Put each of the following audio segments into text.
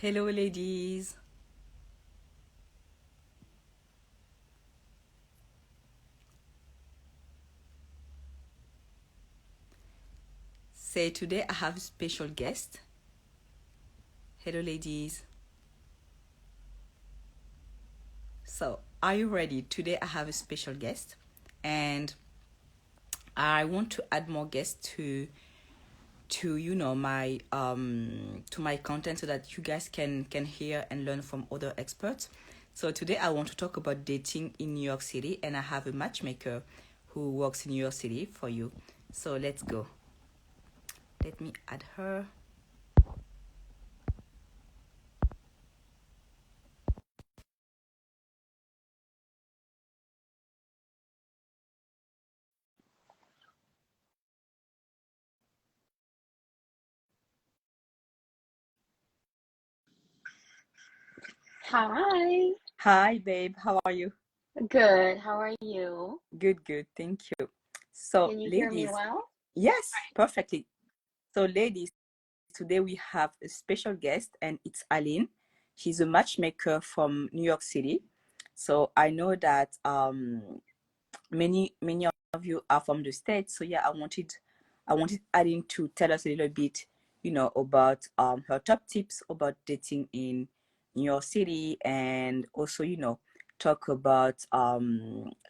Hello, ladies. Say today I have a special guest. Hello, ladies. So, are you ready? Today I have a special guest, and I want to add more guests to my content so that you guys can hear and learn from other experts. So today I want to talk about dating in New York City, and I have a matchmaker who works in New York City for you. So let's go. Let me add her. Hi. Hi, babe. How are you? Good. How are you? Good, good. Thank you. So, Can you hear me ladies, well? yes, perfectly. So, ladies, today we have a special guest, and it's Aline. She's a matchmaker from New York City. So, I know that many of you are from the States. So, yeah, I wanted Aline to tell us a little bit, about her top tips about dating in New York City, and also, talk about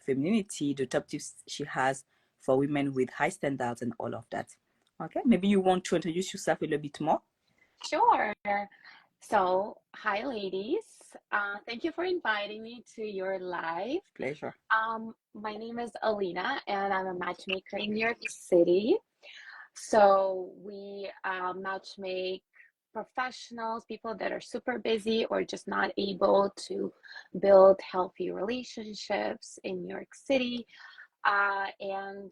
femininity, the top tips she has for women with high standards and all of that. Okay, maybe you want to introduce yourself a little bit more. Sure. So, hi, ladies. Thank you for inviting me to your live. Pleasure. My name is Alina, and I'm a matchmaker in New York City. So, we matchmake professionals, people that are super busy or just not able to build healthy relationships in New York City. And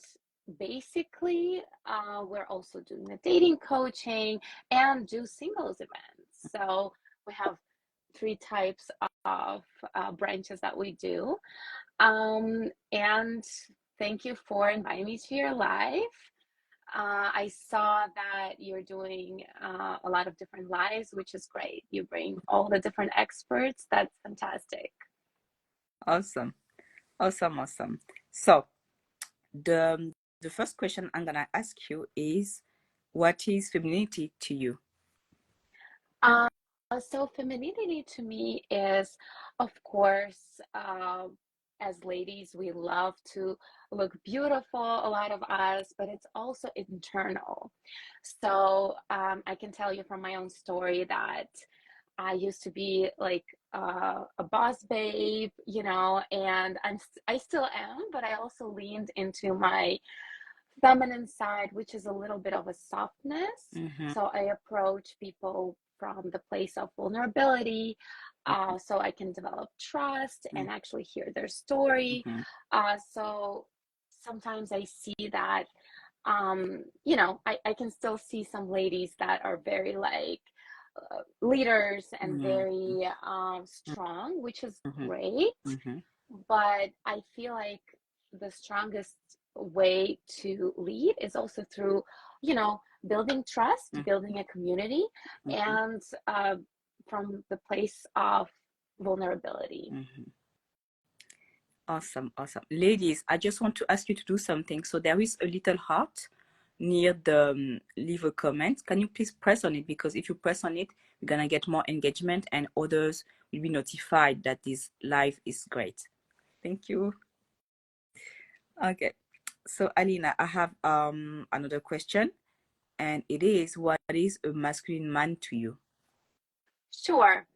basically, we're also doing the dating coaching and do singles events. So we have three types of branches that we do. And thank you for inviting me to your live. I saw that you're doing a lot of different lives, which is great. You bring all the different experts. That's fantastic. Awesome. Awesome. Awesome. So the first question I'm gonna ask you is, what is femininity to you? Um, so femininity to me is, of course, as ladies, we love to look beautiful, a lot of us, but it's also internal. So I can tell you from my own story that I used to be like a boss babe, and I still am, but I also leaned into my feminine side, which is a little bit of a softness. Mm-hmm. So I approach people from the place of vulnerability, so I can develop trust and actually hear their story. Mm-hmm. So sometimes I see that, I can still see some ladies that are very like leaders and Mm-hmm. very strong, which is Mm-hmm. great. Mm-hmm. But I feel like the strongest way to lead is also through, building trust, building a community, Mm-hmm. and from the place of vulnerability. Mm-hmm. Awesome, awesome. Ladies, I just want to ask you to do something. So there is a little heart near the leave a comment. Can you please press on it? Because if you press on it, you're gonna get more engagement, and others will be notified that this live is great. Thank you. Okay. So Alina, I have another question, and it is, what is a masculine man to you? Sure.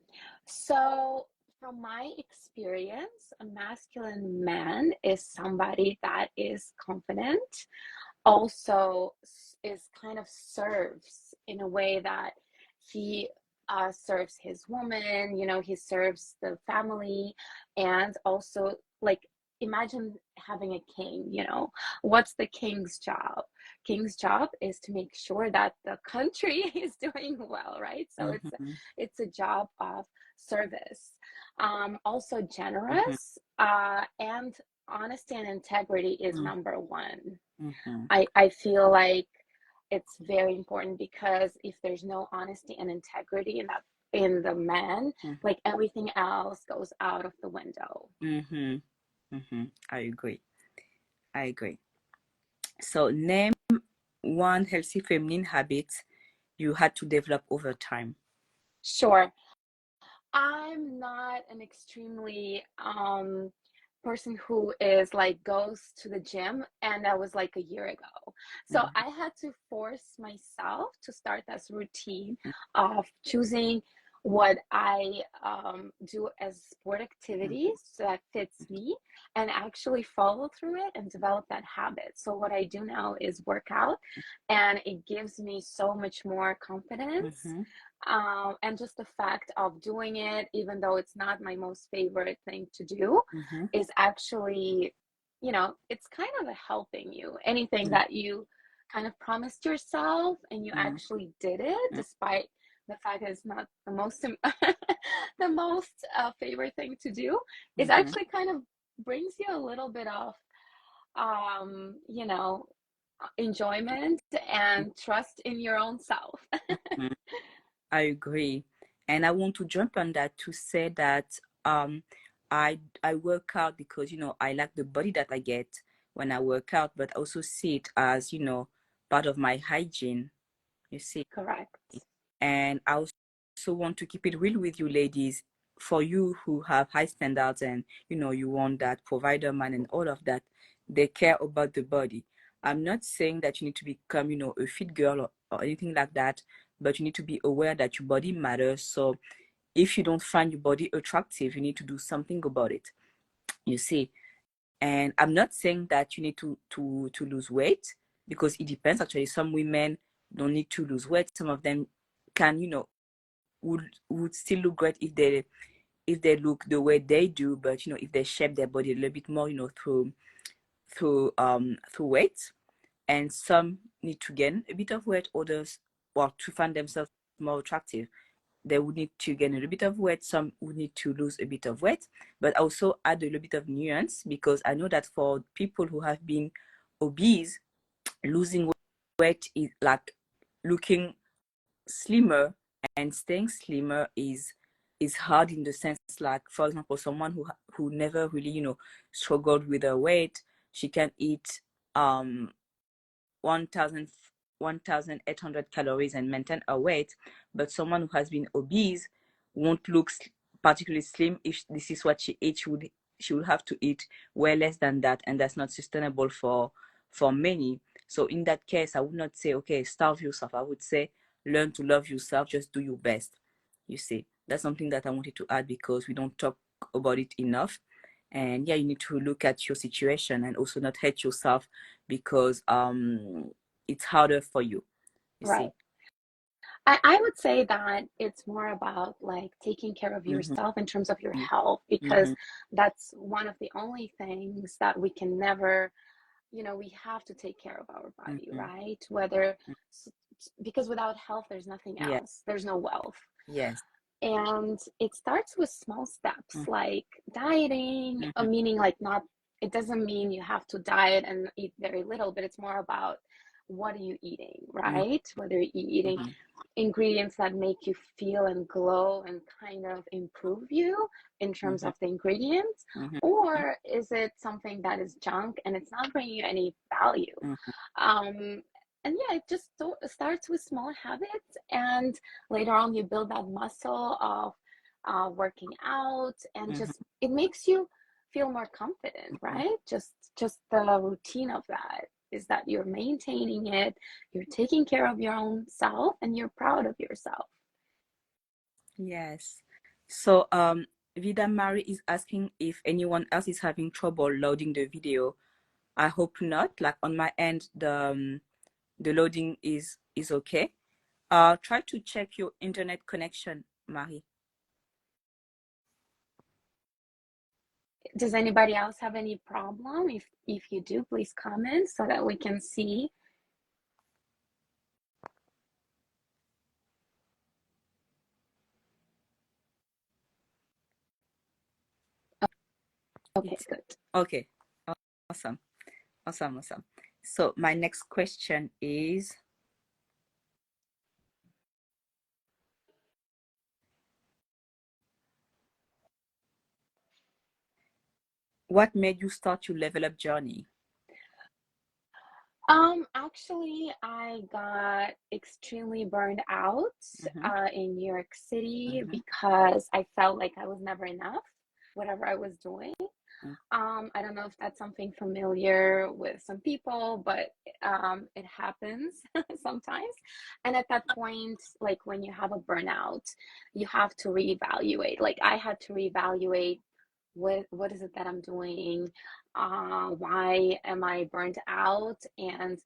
So, from my experience, a masculine man is somebody that is confident, also is kind of serves in a way that he serves his woman, he serves the family, and also like imagine having a king, what's the king's job? King's job is to make sure that the country is doing well, right? So Mm-hmm. it's a job of service. Also Mm-hmm. generous, and honesty and integrity is number one. Mm-hmm. I feel like it's very important because if there's no honesty and integrity in that in the man, Mm. like everything else goes out of the window. Mm-hmm. Mm-hmm. I agree. I agree. So name one healthy feminine habit you had to develop over time. Sure. I'm not an extremely person who is like goes to the gym, and that was like a year ago. So Mm-hmm. I had to force myself to start this routine of choosing what I do as sport activities that fits me and actually follow through it and develop that habit. So what I do now is work out, and it gives me so much more confidence, Mm-hmm. and just the fact of doing it, even though it's not my most favorite thing to do, Mm-hmm. is actually, it's kind of a helping you. Anything Mm-hmm. that you kind of promised yourself and you actually did it, despite the fact that it's not the most the most favorite thing to do, is Mm-hmm. actually kind of brings you a little bit of um, you know, enjoyment and trust in your own self. Mm-hmm. I agree. And I want to jump on that to say that um I work out because I like the body that I get when I work out, but also see it as, part of my hygiene, you see. Correct. And I also want to keep it real with you ladies. For you who have high standards and you want that provider man and all of that, they care about the body. I'm not saying that you need to become, a fit girl or anything like that, but you need to be aware that your body matters. So if you don't find your body attractive, you need to do something about it. You see. And I'm not saying that you need to lose weight, because it depends. Actually, some women don't need to lose weight. Some of them can, would still look great if they look the way they do, but if they shape their body a little bit more, through weight. And some need to gain a bit of weight, others, well, to find themselves more attractive, they would need to gain a little bit of weight, some would need to lose a bit of weight, but also add a little bit of nuance, because I know that for people who have been obese, losing weight is like looking slimmer, and staying slimmer is hard, in the sense, like, for example, someone who never really struggled with her weight, she can eat 1000 1800 calories and maintain a weight, but someone who has been obese won't look particularly slim. If this is what she eats, she would have to eat way less than that, and that's not sustainable for many. So in that case, I would not say, okay, starve yourself. I would say, learn to love yourself, just do your best. You see, that's something that I wanted to add, because we don't talk about it enough. And yeah, you need to look at your situation and also not hate yourself, because it's harder for you, you Right. see. I would say that it's more about like taking care of Mm-hmm. yourself in terms of your health, because Mm-hmm. that's one of the only things that we can never, we have to take care of our body, Mm-hmm. right? Whether, because without health, there's nothing Yeah. else, there's no wealth. Yes. And it starts with small steps Mm-hmm. like dieting, Mm-hmm. meaning like not, it doesn't mean you have to diet and eat very little, but it's more about what are you eating, right? Whether you're eating Mm-hmm. ingredients that make you feel and glow and kind of improve you in terms Mm-hmm. of the ingredients, Mm-hmm. or is it something that is junk and it's not bringing you any value? Mm-hmm. um and yeah, it just starts with small habits, and later on you build that muscle of working out, and Mm-hmm. just it makes you feel more confident, Mm-hmm. right? Just the routine of that is that you're maintaining it, you're taking care of your own self, and you're proud of yourself. Yes. So Vida Mary is asking if anyone else is having trouble loading the video. I hope not. Like, on my end, the loading is okay. Try to check your internet connection, Marie. Does anybody else have any problem? If you do, please comment so that we can see. Okay, It's good. okay. Awesome. Awesome. Awesome. So my next question is, what made you start your level up journey? Actually, I got extremely burned out Mm-hmm, in New York City mm-hmm, because I felt like I was never enough, whatever I was doing. mm, I don't know if that's something familiar with some people, but it happens sometimes. And at that point, like when you have a burnout, you have to reevaluate. Like I had to reevaluate what is it that I'm doing? Why am I burnt out? And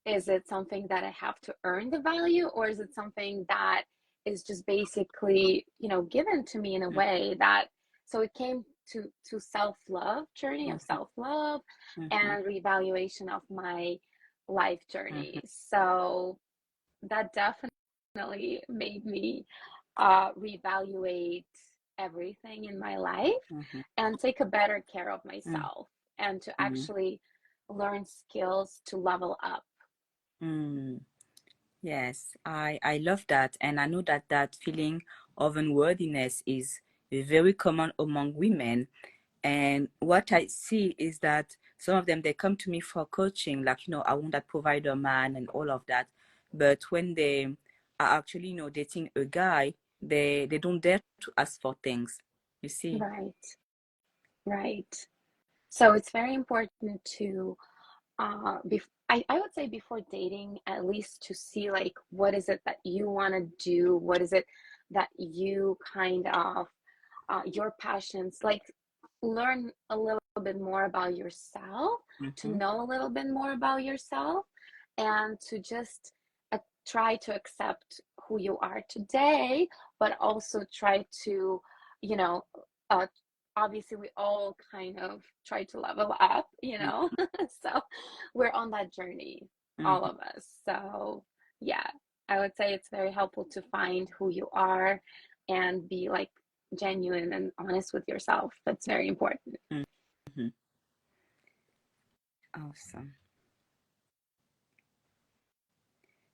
is it something that I have to earn the value, or is it something that is just basically, given to me in a mm, way that so it came to self-love, journey of mm-hmm, self-love mm-hmm, and reevaluation of my life mm-hmm, journey. So that definitely made me reevaluate everything in my life mm-hmm, and take a better care of mm-hmm, myself and to mm-hmm. actually learn skills to level up. Mm. Yes, I love that. And I know that that feeling of unworthiness is very common among women. And what I see is that some of them, they come to me for coaching, like, I want that provider man and all of that. But when they are actually, dating a guy, they don't dare to ask for things, you see. Right, right. So it's very important to I would say before dating, at least to see like what is it that you want to do, what is it that you kind of your passions, like learn a little bit more about yourself, to Mm-hmm, know a little bit more about yourself, and to just try to accept who you are today, but also try to, you know, uh, obviously we all kind of try to level up, so we're on that journey, all mm-hmm, of us. So, yeah, I would say it's very helpful to find who you are and be like genuine and honest with yourself. That's very important. mm-hmm. Awesome.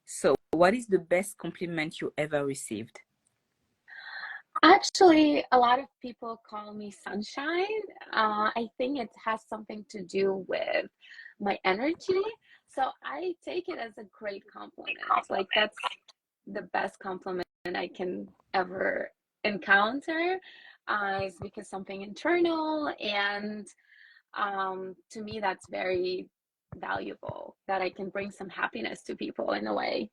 So, what is the best compliment you ever received? Actually, a lot of people call me sunshine. I think it has something to do with my energy. So I take it as a great compliment. Like that's the best compliment I can ever encounter. Is because something internal, and to me, that's very valuable that I can bring some happiness to people in a way.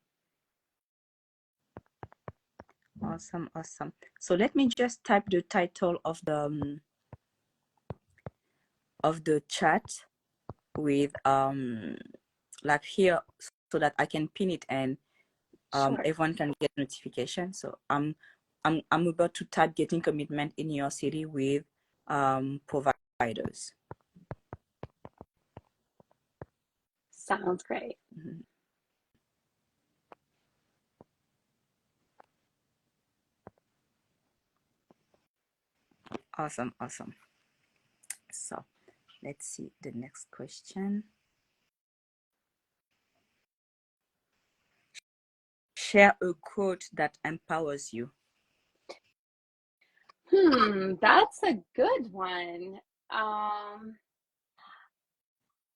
Awesome, awesome. So let me just type the title of the chat with like here, so that I can pin it and Sure. everyone can get notification. So I'm about to type getting commitment in your city with providers. Sounds great. Mhm. Awesome, awesome. So let's see the next question. Share a quote that empowers you. That's a good one. Um,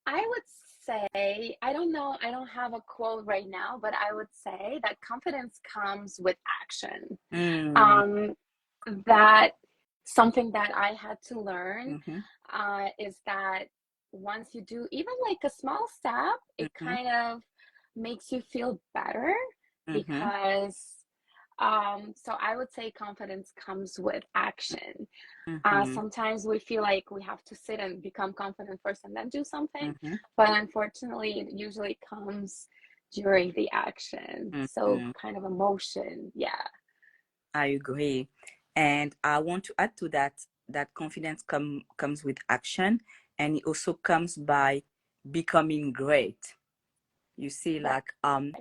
I would say, I don't know, I don't have a quote right now, but I would say that confidence comes with action. Mm, Um, that something that I had to learn mm-hmm, is that once you do even like a small step, it mm-hmm, kind of makes you feel better mm-hmm, because so I would say confidence comes with action. mm-hmm, Sometimes we feel like we have to sit and become confident first and then do something, mm-hmm, but unfortunately, it usually comes during the action. So, mm-hmm. kind of emotion. Yeah, I agree. And I want to add to that that confidence comes with action, and it also comes by becoming great. You see, right. like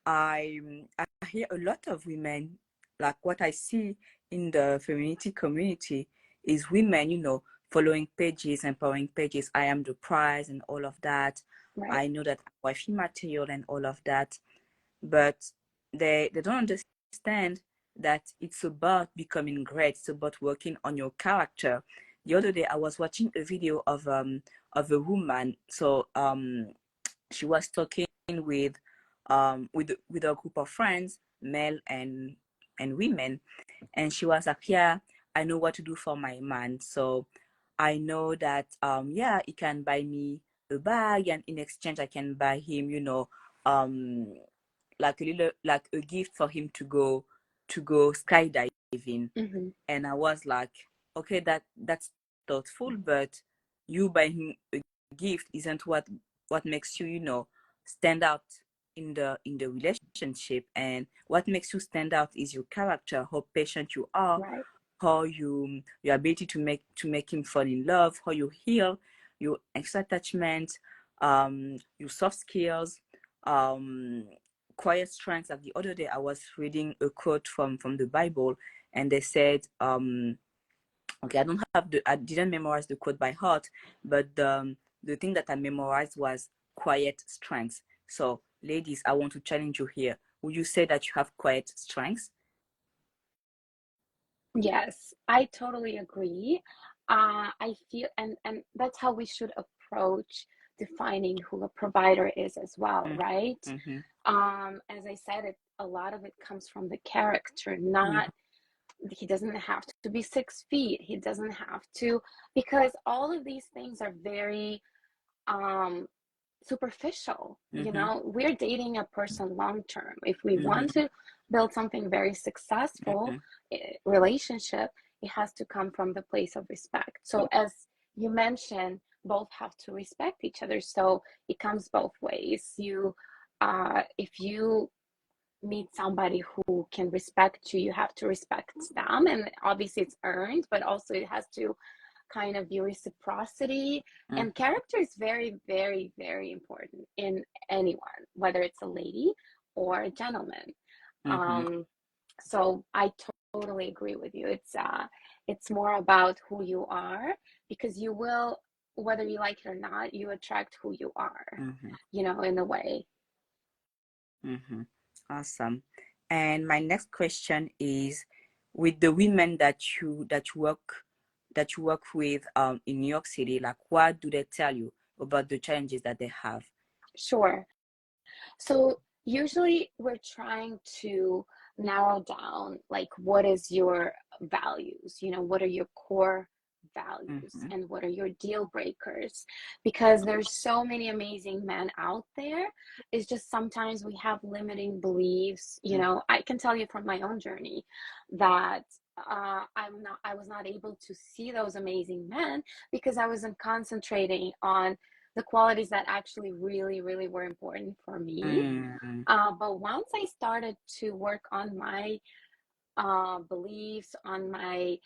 I I hear a lot of women, like what I see in the femininity community is women, following pages, empowering pages. I am the prize and all of that. Right. I know that I'm wifey material and all of that, but they don't understand that it's about becoming great. It's about working on your character, the other day I was watching a video of a woman. So she was talking with a group of friends, male and women, and she was like, yeah, I know what to do for my man. So I know that yeah, he can buy me a bag, and in exchange I can buy him, um like a little, like a gift for him to go skydiving. Mm-hmm. And I was like, okay, that's thoughtful, but you buying him a gift isn't what makes you, stand out in the relationship. And what makes you stand out is your character, how patient you are, Right. how your ability to make him fall in love, how you heal your extra attachment, your soft skills, um quiet strengths. Like the other day I was reading a quote from the Bible, and they said, okay, I didn't memorize the quote by heart, but the thing that I memorized was quiet strengths. So ladies, I want to challenge you here. Would you say that you have quiet strengths? Yes, I totally agree. I feel, and that's how we should approach defining who a provider is as well, right? Mm-hmm. As I said, a lot of it comes from the character, Yeah. not he doesn't have to be 6 feet. He doesn't have to, because all of these things are very um superficial. Mm-hmm. We're dating a person long term. If we want Mm-hmm. to build something very successful relationship, it has to come from the place of respect. So as you mentioned, both have to respect each other, so it comes both ways. If you meet somebody who can respect you, you have to respect them, and obviously it's earned, but also it has to kind of be reciprocity. Mm-hmm. And character is very, very, very important in anyone, whether it's a lady or a gentleman. Mm-hmm. um so I totally agree with you. It's more about who you are, because you will, whether you like it or not, you attract who you are, Mm-hmm. in a way. Mm-hmm. Awesome. And my next question is, with the women that you work with in New York City, like what do they tell you about the challenges that they have? Sure. So usually we're trying to narrow down, like, what is your values? What are your core values, Mm-hmm. and what are your deal breakers? Because there's so many amazing men out there. It's just sometimes we have limiting beliefs. I can tell you from my own journey that I was not able to see those amazing men because I wasn't concentrating on the qualities that actually really, really were important for me. Mm-hmm. But once I started to work on my beliefs, on my,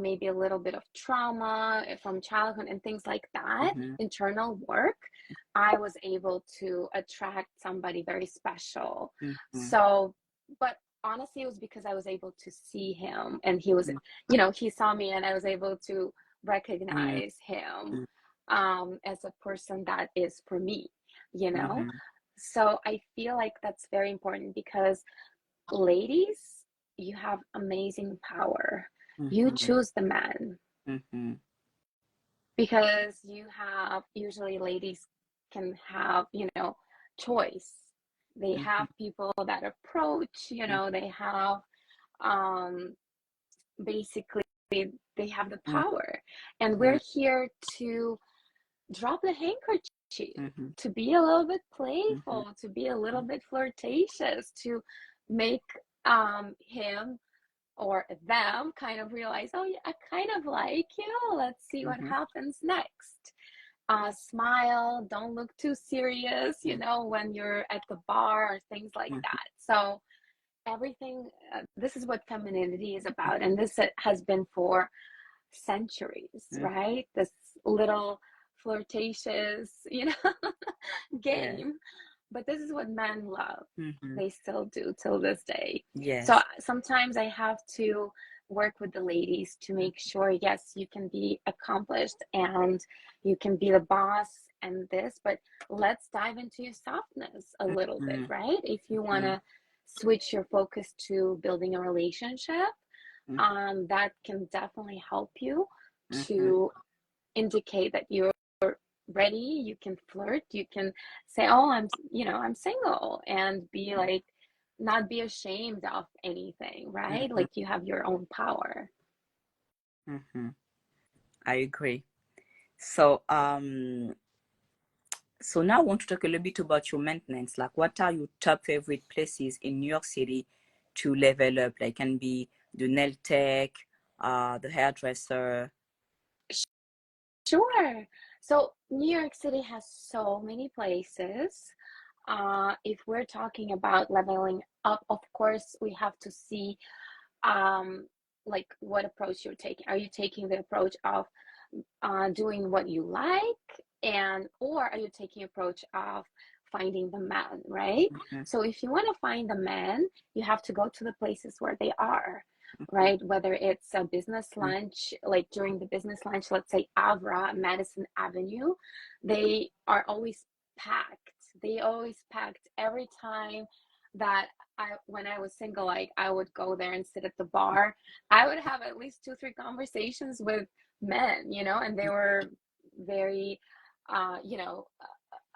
maybe a little bit of trauma from childhood and things like that, Mm-hmm. internal work, I was able to attract somebody very special. Mm-hmm. So, but honestly, it was because I was able to see him, and he saw me, and I was able to recognize him as a person that is for me, you know? Mm-hmm. So I feel like that's very important, because ladies, you have amazing power. You Mm-hmm. choose the man, Mm-hmm. because usually ladies can have, choice. They Mm-hmm. have people that approach, they have, um, basically, they have the power. And we're here to drop the handkerchief, Mm-hmm. to be a little bit Mm-hmm. playful, to be a little bit flirtatious, to make him or them kind of realize, oh, yeah, I kind of like you. Let's see what Mm-hmm. happens next. Smile, don't look too serious, when you're at the bar or things like Mm-hmm. that. So, everything, this is what femininity is about. And this has been for centuries, Mm-hmm. right? This little flirtatious, Yes. game. But this is what men love. Mm-hmm. They still do till this day. So Yes. sometimes I have to work with the ladies to make sure, yes, you can be accomplished and you can be the boss and this, but let's dive into your softness a little bit, Mm-hmm. right? If you want Mm-hmm. to switch your focus to building a relationship, that can definitely help you. Mm-hmm. to indicate that you're ready. You can flirt, you can say, oh, I'm single, and be like, not be ashamed of anything, right? Mm-hmm. Like, you have your own power. Mm-hmm. I agree. So, so now I want to talk a little bit about your maintenance. Like, what are your top favorite places in New York City to level up? Like, can be the nail tech, the hairdresser. Sure. So New York City has so many places. If we're talking about leveling up, of course, we have to see um, like what approach you're taking. Are you taking the approach of doing what you like, and or are you taking approach of finding the man, right? Mm-hmm. So if you want to find the man, you have to go to the places where they are, Mm-hmm. right? Whether it's a business lunch, like during the business lunch, let's say Avra, Madison Avenue, they are always packed. They always packed every time that when I was single, like I would go there and sit at the bar. I would have at least 2, 3 conversations with men, and they were very,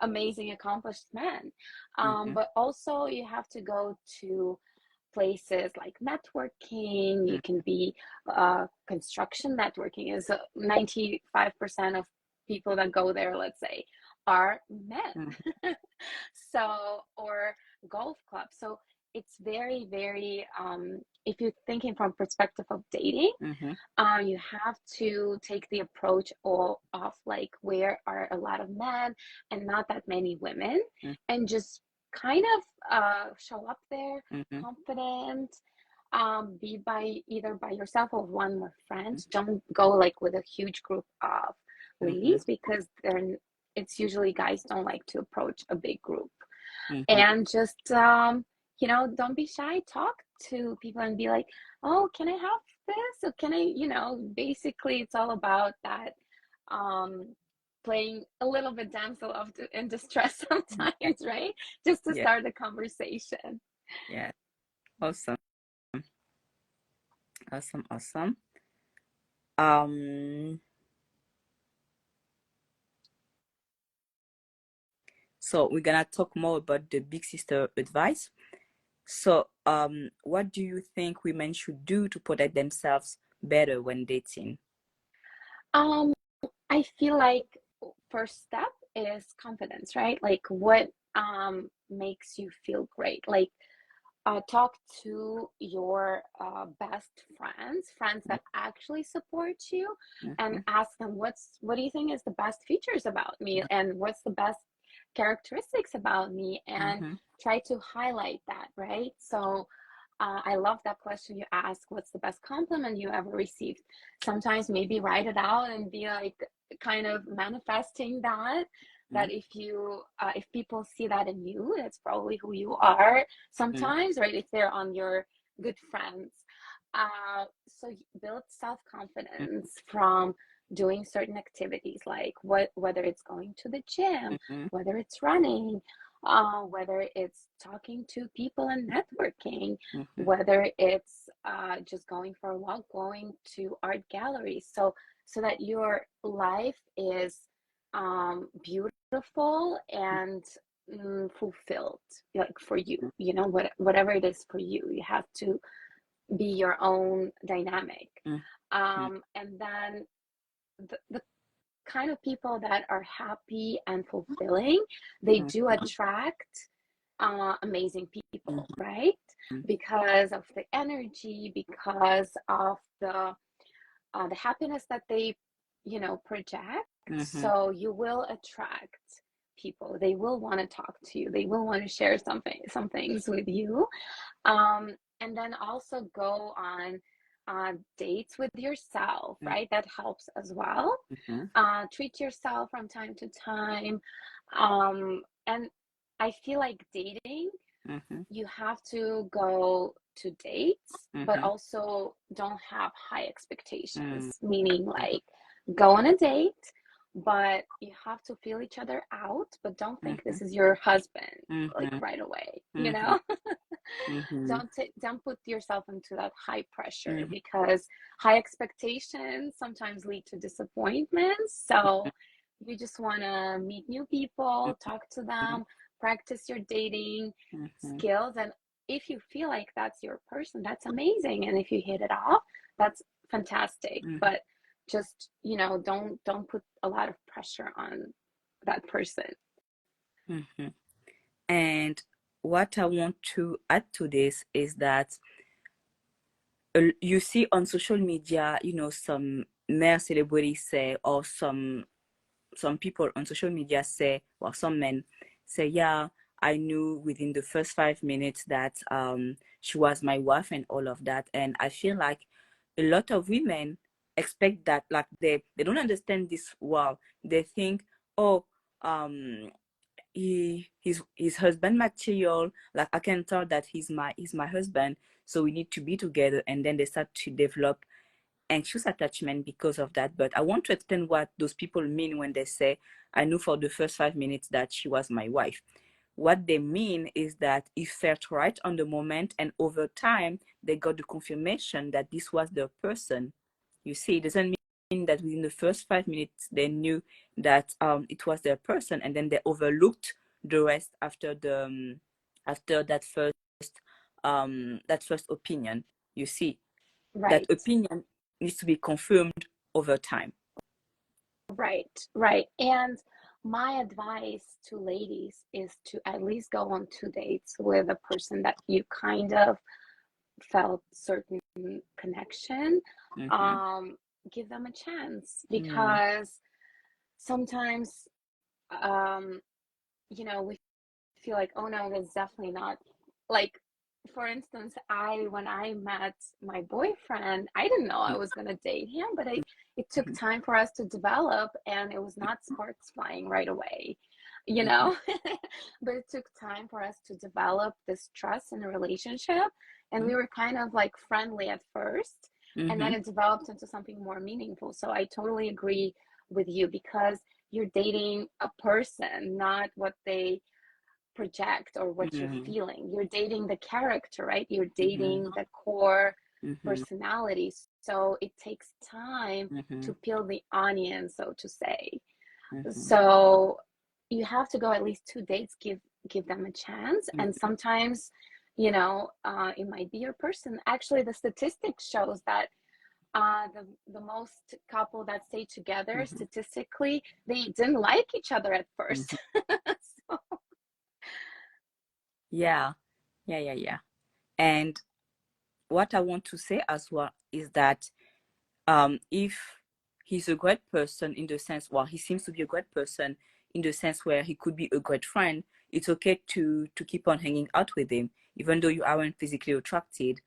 amazing, accomplished men. Mm-hmm. But also, you have to go to places like networking. You can be construction networking is 95% of people that go there, let's say, are Mm-hmm. men. So, or golf club. So it's very, very, if you're thinking from perspective of dating, Mm-hmm. you have to take the approach of like, where are a lot of men and not that many women, and just kind of show up there Mm-hmm. confident. Be by either by yourself or one with friends. Don't go like with a huge group of Mm-hmm. ladies, because it's usually guys don't like to approach a big group. Mm-hmm. And just don't be shy. Talk to people and be like, oh, can I have this, or can I, basically it's all about that, um playing a little bit damsel in distress Yeah. sometimes, right? Just to Yeah. start the conversation. Yeah. Awesome. Awesome. Awesome. Um, so we're gonna talk more about the big sister advice. So, what do you think women should do to protect themselves better when dating? um I feel like first step is confidence, right? Like, what makes you feel great? Like, talk to your best friends that actually support you, and Mm-hmm. ask them, what do you think is the best features about me, and what's the best characteristics about me, and Mm-hmm. try to highlight that, right? So I love that question you ask, what's the best compliment you ever received? Sometimes maybe write it out and be like, kind of manifesting that if people see that in you, that's probably who you are Mm-hmm. sometimes, right? If they're on your good friends. So build self-confidence from doing certain activities, like whether it's going to the gym, Mm-hmm. whether it's running, whether it's talking to people and networking, Mm-hmm. whether it's just going for a walk, going to art galleries. So that your life is beautiful and fulfilled, like for you, whatever it is for you, you have to be your own dynamic. Mm-hmm. And then the kind of people that are happy and fulfilling, they do attract amazing people, right? Because of the energy, because of the happiness that they, project. Mm-hmm. So you will attract people. They will want to talk to you. They will want to share some things with you. And then also go on dates with yourself, right? That helps as well. Mm-hmm. Treat yourself from time to time. And I feel like dating, Mm-hmm. you have to go to dates, but Mm-hmm. also don't have high Mm-hmm. expectations, meaning like, go on a date, but you have to feel each other out, but don't think Mm-hmm. this is your husband like Mm-hmm. right away, Mm-hmm. Mm-hmm. Don't put yourself into that high pressure, because high expectations sometimes lead to disappointments. So you just want to meet new people, talk to them, practice your dating Mm-hmm. skills, and if you feel like that's your person, that's amazing. And if you hit it off, that's fantastic. Mm-hmm. But just, don't put a lot of pressure on that person. Mm-hmm. And what I want to add to this is that you see on social media, some male celebrities say, or some people on social media say, or some men say, yeah, I knew within the first 5 minutes that she was my wife and all of that. And I feel like a lot of women expect that, like they don't understand this well. They think, oh, um he's husband material, like I can tell that he's my husband, so we need to be together, and then they start to develop anxious attachment because of that. But I want to explain what those people mean when they say, I knew for the first 5 minutes that she was my wife. What they mean is that it felt right on the moment, and over time they got the confirmation that this was their person. You see, it doesn't mean that within the first 5 minutes they knew that it was their person, and then they overlooked the rest after the after that first opinion. You see, that Right. opinion needs to be confirmed over time. Right. And my advice to ladies is to at least go on 2 dates with a person that you kind of felt certain connection. Mm-hmm. um Give them a chance, Yeah. because sometimes um we feel like, oh no, that's definitely not, like, for instance, when I met my boyfriend, I didn't know I was going to date him, but it took Mm-hmm. time for us to develop, and it was not sparks flying right away, you Mm-hmm. know. But it took time for us to develop this trust in a relationship, and we were kind of like friendly at first, and Mm-hmm. then it developed into something more meaningful. So I totally agree with you, because you're dating a person, not what they project or what you're Mm-hmm. feeling. You're dating the character, right? You're Mm-hmm. dating the core Mm-hmm. personality. So it takes time Mm-hmm. to peel the onion, so to say. Mm-hmm. So you have to go at least 2 dates, give them a chance. And sometimes, it might be your person. Actually, the statistics shows that the most couple that stay together, Mm-hmm. statistically, they didn't like each other at Mm-hmm. first. So, Yeah, yeah. And what I want to say as well is that if he's a great person in the sense, well, he seems to be a great person in the sense where he could be a great friend, it's okay to keep on hanging out with him, even though you aren't physically attracted.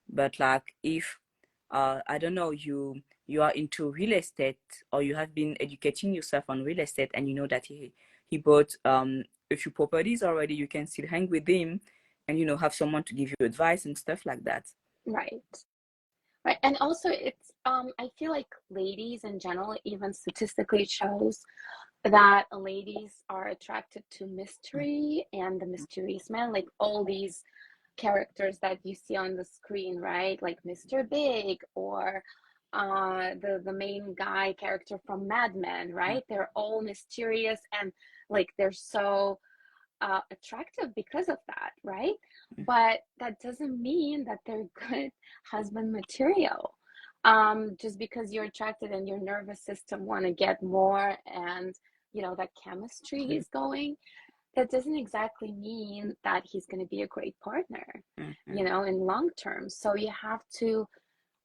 But like if I don't know, you are into real estate, or you have been educating yourself on real estate, and you know that he bought a few properties already, you can still hang with him and have someone to give you advice and stuff like that. right. Right. And also it's I feel like ladies in general, even statistically shows that ladies are attracted to mystery and the mysterious man, like all these characters that you see on the screen, right? Like Mr. Big, or the main guy character from Mad Men, right? They're all mysterious, and like they're so attractive because of that, right? But that doesn't mean that they're good husband material. Just because you're attracted and your nervous system want to get more, and that chemistry is going, that doesn't exactly mean that he's going to be a great partner, Mm-hmm. in long term. So you have to,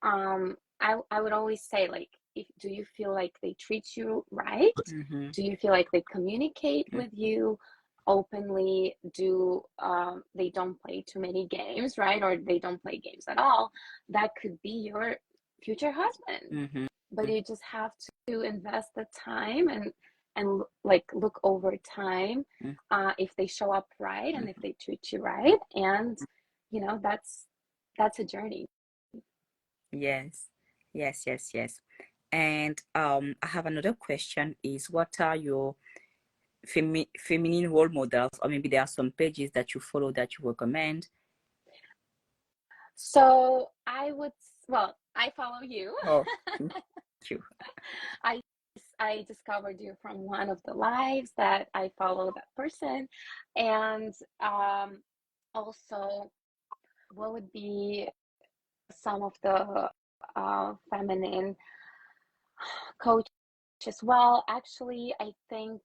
I would always say, like, do you feel like they treat you right? Mm-hmm. Do you feel like they communicate with you openly? Do they don't play too many games, right? Or they don't play games at all? That could be your future husband. Mm-hmm. But you just have to invest the time, and like look over time, if they show up right and if Mm-hmm. they treat you right. And that's a journey. Yes, yes. And I have another question is, what are your feminine role models, or maybe there are some pages that you follow that you recommend? So well, I follow you. Oh, thank you. I I discovered you from one of the lives that I follow that person, and also what would be some of the feminine coaches? Well, actually, I think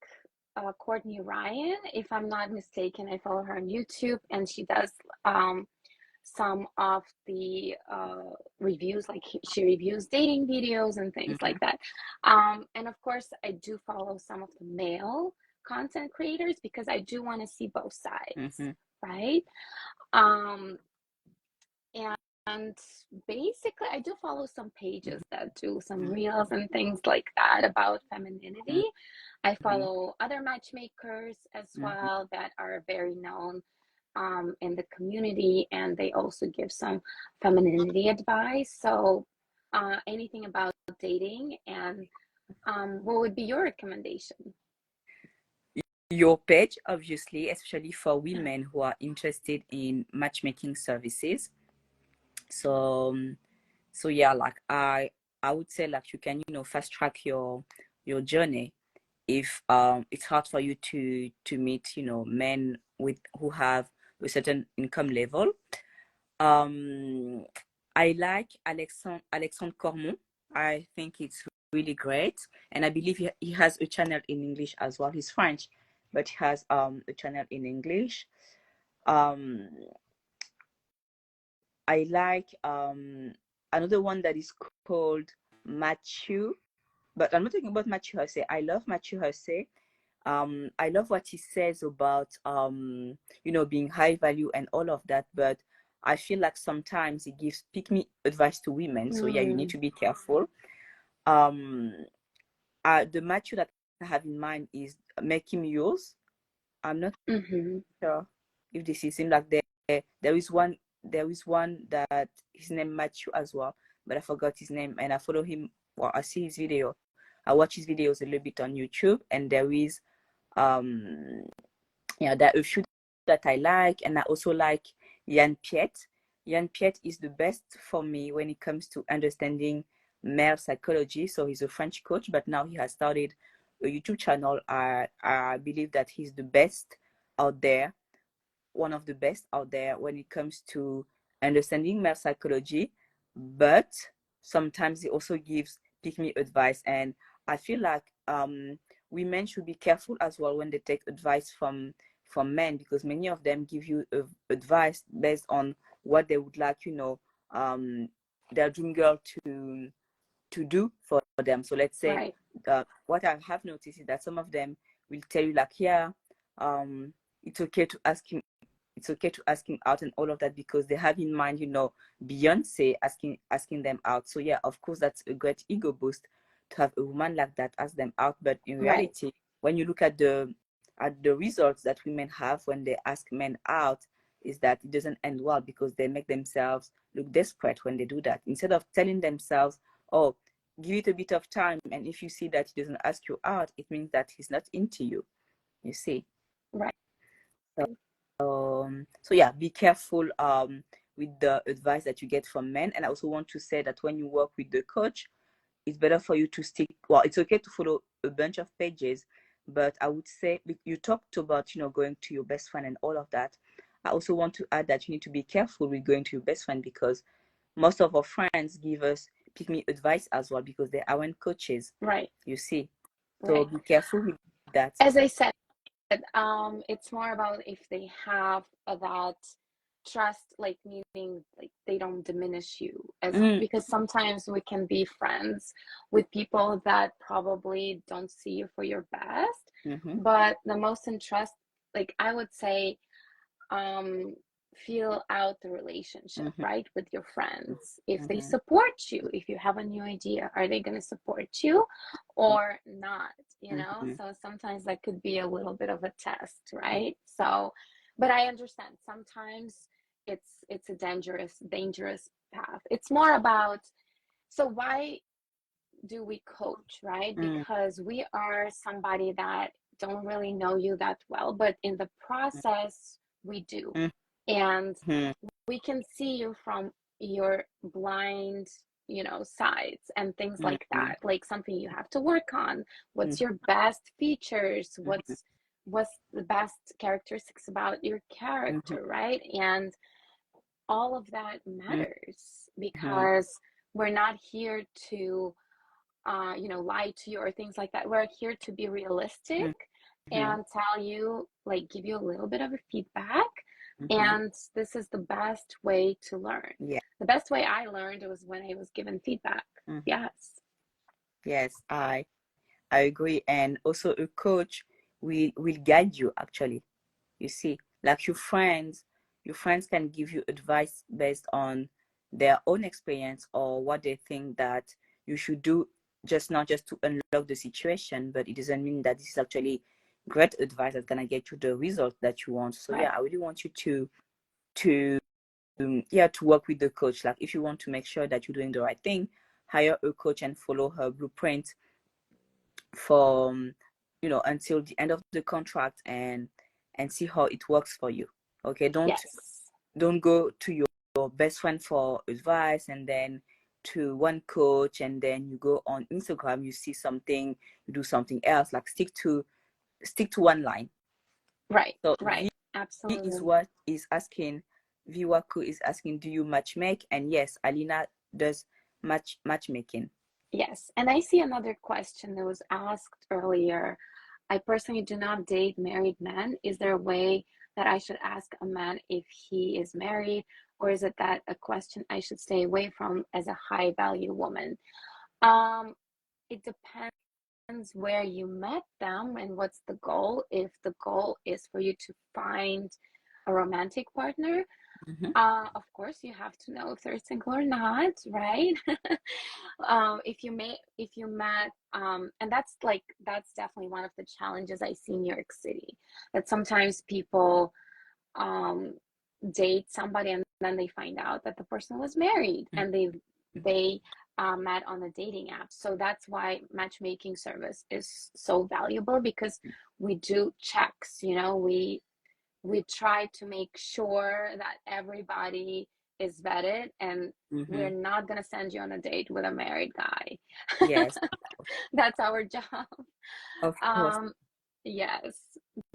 Courtney Ryan, if I'm not mistaken, I follow her on YouTube, and she does some of the reviews, like she reviews dating videos and things Mm-hmm. like that. And of course, I do follow some of the male content creators because I do want to see both sides, Mm-hmm. right? Um, and basically, I do follow some pages that do some reels and things like that about femininity. I Mm-hmm. follow other matchmakers as Mm-hmm. well that are very known in the community, and they also give some femininity advice. So, anything about dating, and what would be your recommendation? Your page, obviously, especially for women who are interested in matchmaking services. So, so yeah, like I would say like you can, fast track your journey if it's hard for you to meet, men with who have a certain income level. Um, I like Alexandre Cormon. I think it's really great, and I believe he has a channel in English as well. He's French, but he has a channel in English. Um, I like another one that is called Matthew, but I'm not talking about Matthew Hussey. I love Matthew Hussey. I love what he says about being high value and all of that, but I feel like sometimes he gives pick me advice to women. So yeah, you need Mm, to be careful. Um, the Matthew that I have in mind is Make Him Yours. I'm not mm-hmm, sure if this is him. Like there is one that his name Matthew as well, but I forgot his name, and I follow him. Well, I see his video. I watch his videos a little bit on YouTube, and there is um there are a few that I like, and I also like Jan Piet. Jan Piet is the best for me when it comes to understanding male psychology. So he's a French coach, but now he has started a YouTube channel. I believe that he's the best out there, one of the best out there when it comes to understanding male psychology, but sometimes he also gives pick me advice. And I feel like women should be careful as well when they take advice from men, because many of them give you advice based on what they would like, their dream girl to do for them. So let's say right, what I have noticed is that some of them will tell you like, yeah, um, it's okay to ask him it's okay to ask him out and all of that because they have in mind, Beyonce asking them out. So yeah, of course, that's a great ego boost to have a woman like that ask them out. But in right, reality, when you look at the results that women have when they ask men out, is that it doesn't end well because they make themselves look desperate when they do that. Instead of telling themselves, oh, give it a bit of time, and if you see that he doesn't ask you out, it means that he's not into you. You see. right, So yeah, be careful with the advice that you get from men. And I also want to say that when you work with the coach, it's better for you to stick. Well, it's okay to follow a bunch of pages, but I would say you talked about going to your best friend and all of that. I also want to add that you need to be careful with going to your best friend because most of our friends give us pick me advice as well because they aren't coaches. right, You see, so right. be careful with that. As I said, it's more about if they have that trust, like meaning like they don't diminish you, as Mm, because sometimes we can be friends with people that probably don't see you for your best, mm-hmm, but the most interest, like I would say, um feel out the relationship, mm-hmm, right, with your friends. If they mm-hmm, support you, if you have a new idea, are they going to support you or not, mm-hmm, so sometimes that could be a little bit of a test, right? So but I understand sometimes it's a dangerous path. It's more about, so why do we coach, right? mm-hmm, Because we are somebody that don't really know you that well, but in the process we do. And we can see you from your blind, sides and things like Mm-hmm. that, like something you have to work on. What's Mm-hmm. your best features? Mm-hmm. What's the best characteristics about your Mm-hmm. character, right? And all of that matters Mm-hmm. because we're not here to lie to you or things like that. We're here to be realistic Mm-hmm. and tell you, like, give you a little bit of a feedback. Mm-hmm. And this is the best way to learn. Yeah. The best way I learned was when I was given feedback. Mm-hmm. Yes. Yes, I agree. And also a coach will guide you actually. You see, like your friends can give you advice based on their own experience or what they think that you should do, just not just to unlock the situation, but it doesn't mean that this is actually great advice that's gonna get you the result that you want. So Right. yeah, I really want you to yeah, to work with the coach. Like if you want to make sure that you're doing the right thing, hire a coach and follow her blueprint for until the end of the contract, and see how it works for you. Okay, Yes. don't go to your best friend for advice, and then to one coach, and then you go on Instagram, you see something, you do something else. Like stick to one line. Right. So Right. V is Absolutely. what is asking, Viwaku is asking, do you matchmake? And yes, Alina does matchmaking. Yes. And I see another question that was asked earlier. I personally do not date married men. Is there a way that I should ask a man if he is married, or is it that a question I should stay away from as a high value woman? Um, it depends where you met them and what's the goal. If the goal is for you to find a romantic partner, Mm-hmm. of course, you have to know if they're single or not, right? If you met, and that's definitely one of the challenges I see in New York City. That sometimes people um, date somebody and then they find out that the person was married and they met on a dating app. So that's why matchmaking service is so valuable because we do checks. We try to make sure that everybody is vetted and we're Mm-hmm. not going to send you on a date with a married guy. Yes, That's our job. of course. um yes,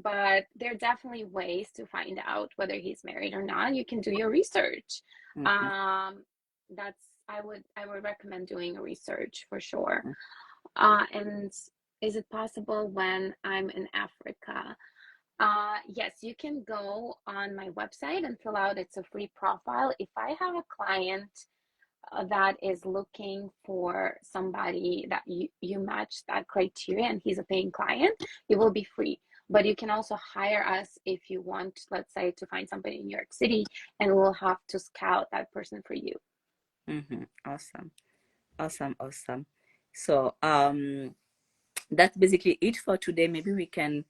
but there are definitely ways to find out whether he's married or not. You can do your research. Mm-hmm. um that's I would recommend doing a research for sure. Mm-hmm. And is it possible when I'm in Africa? Yes, you can go on my website and fill out. It's a free profile. If I have a client that is looking for somebody that you match that criteria and he's a paying client, it will be free. But you can also hire us if you want, let's say, to find somebody in New York City, and we'll have to scout that person for you. Mm-hmm. Awesome. Awesome. Awesome. So that's basically it for today. Maybe we can